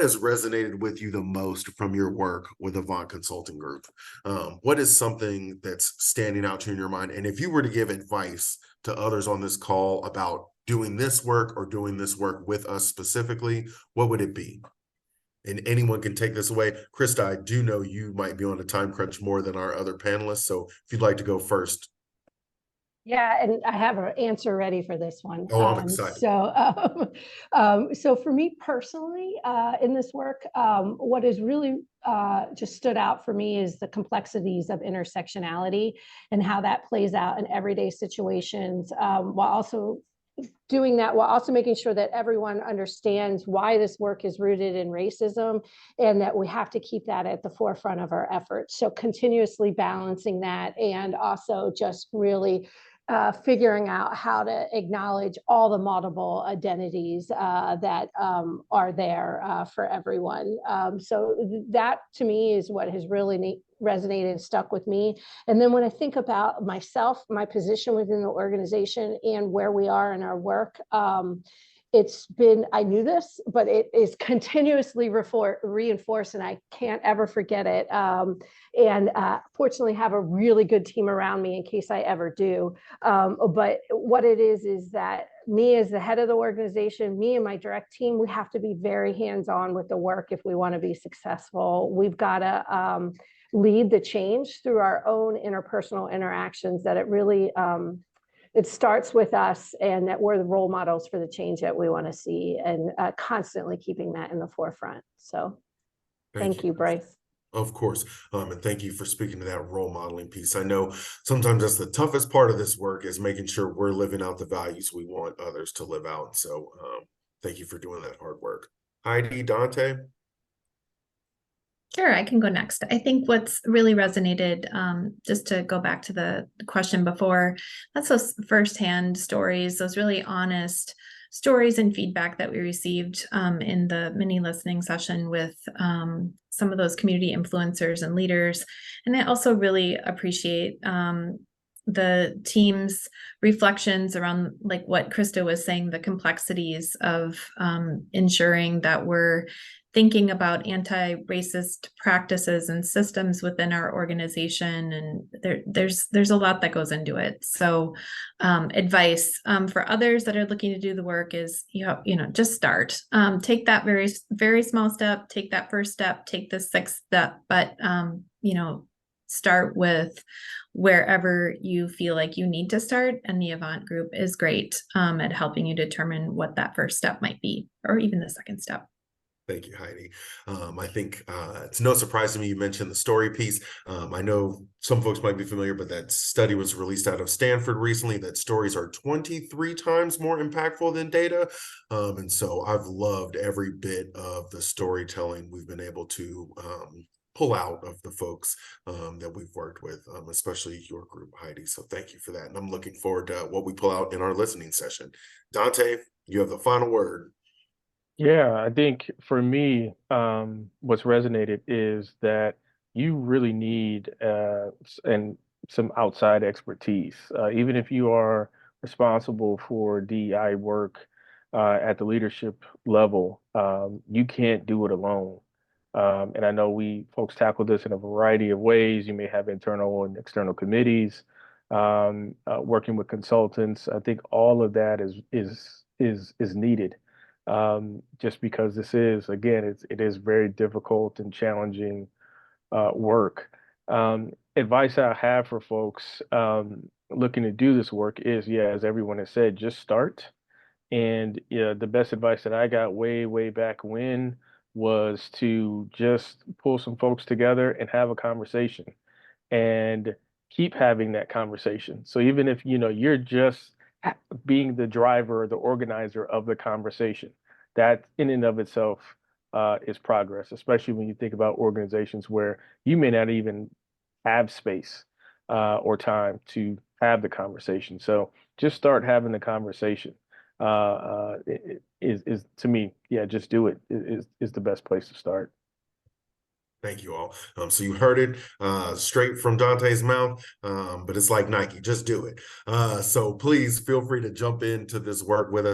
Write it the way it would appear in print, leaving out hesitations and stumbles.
what has resonated with you the most from your work with Avant Consulting Group? What is something that's standing out to you in your mind? And if you were to give advice to others on this call about doing this work or doing this work with us specifically, what would it be? And anyone can take this away. Crista, I do know you might be on a time crunch more than our other panelists. So if you'd like to go first. Yeah, and I have an answer ready for this one. Oh, I'm excited. So for me personally, in this work, what has really just stood out for me is the complexities of intersectionality and how that plays out in everyday situations, while also making sure that everyone understands why this work is rooted in racism and that we have to keep that at the forefront of our efforts. So continuously balancing that, and also just really figuring out how to acknowledge all the multiple identities that are there for everyone. So that to me is what has really resonated and stuck with me. And then when I think about myself, my position within the organization and where we are in our work, it's been, I knew this, but it is continuously reinforced, and I can't ever forget it. Fortunately have a really good team around me in case I ever do. But what it is that me as the head of the organization, me and my direct team, we have to be very hands-on with the work if we want to be successful. We've got to lead the change through our own interpersonal interactions, that it really, it starts with us, and that we're the role models for the change that we want to see, and constantly keeping that in the forefront. So thank you, Bryce. Of course. And thank you for speaking to that role modeling piece. I know sometimes that's the toughest part of this work, is making sure we're living out the values we want others to live out. So thank you for doing that hard work. Heidi, Dante? Sure, I can go next. I think what's really resonated, just to go back to the question before, that's those firsthand stories, those really honest stories and feedback that we received in the mini listening session with some of those community influencers and leaders. And I also really appreciate the team's reflections around, like what Crista was saying, the complexities of ensuring that we're thinking about anti-racist practices and systems within our organization, and there's a lot that goes into it. So advice for others that are looking to do the work is, just start. Take that very, very small step, take that first step, take the sixth step, but start with wherever you feel like you need to start. And the Avant group is great at helping you determine what that first step might be, or even the second step. Thank you, Heidi. I think it's no surprise to me you mentioned the story piece. I know some folks might be familiar, but that study was released out of Stanford recently, that stories are 23 times more impactful than data. And so I've loved every bit of the storytelling we've been able to pull out of the folks that we've worked with, especially your group, Heidi. So thank you for that. And I'm looking forward to what we pull out in our listening session. Dante, you have the final word. Yeah, I think for me, what's resonated is that you really need and some outside expertise. Even if you are responsible for DEI work at the leadership level, you can't do it alone. And I know folks tackle this in a variety of ways. You may have internal and external committees, working with consultants. I think all of that is needed. Just because this is, again, it is very difficult and challenging work. Advice I have for folks looking to do this work is, as everyone has said, just start. And the best advice that I got way back when was to just pull some folks together and have a conversation, and keep having that conversation. So even if you're just being the driver or the organizer of the conversation, that in and of itself is progress, especially when you think about organizations where you may not even have space or time to have the conversation. So just start having the conversation. Is to me, just do it is the best place to start. Thank you all. So you heard it straight from Dante's mouth, but it's like Nike, just do it. So please feel free to jump into this work with us.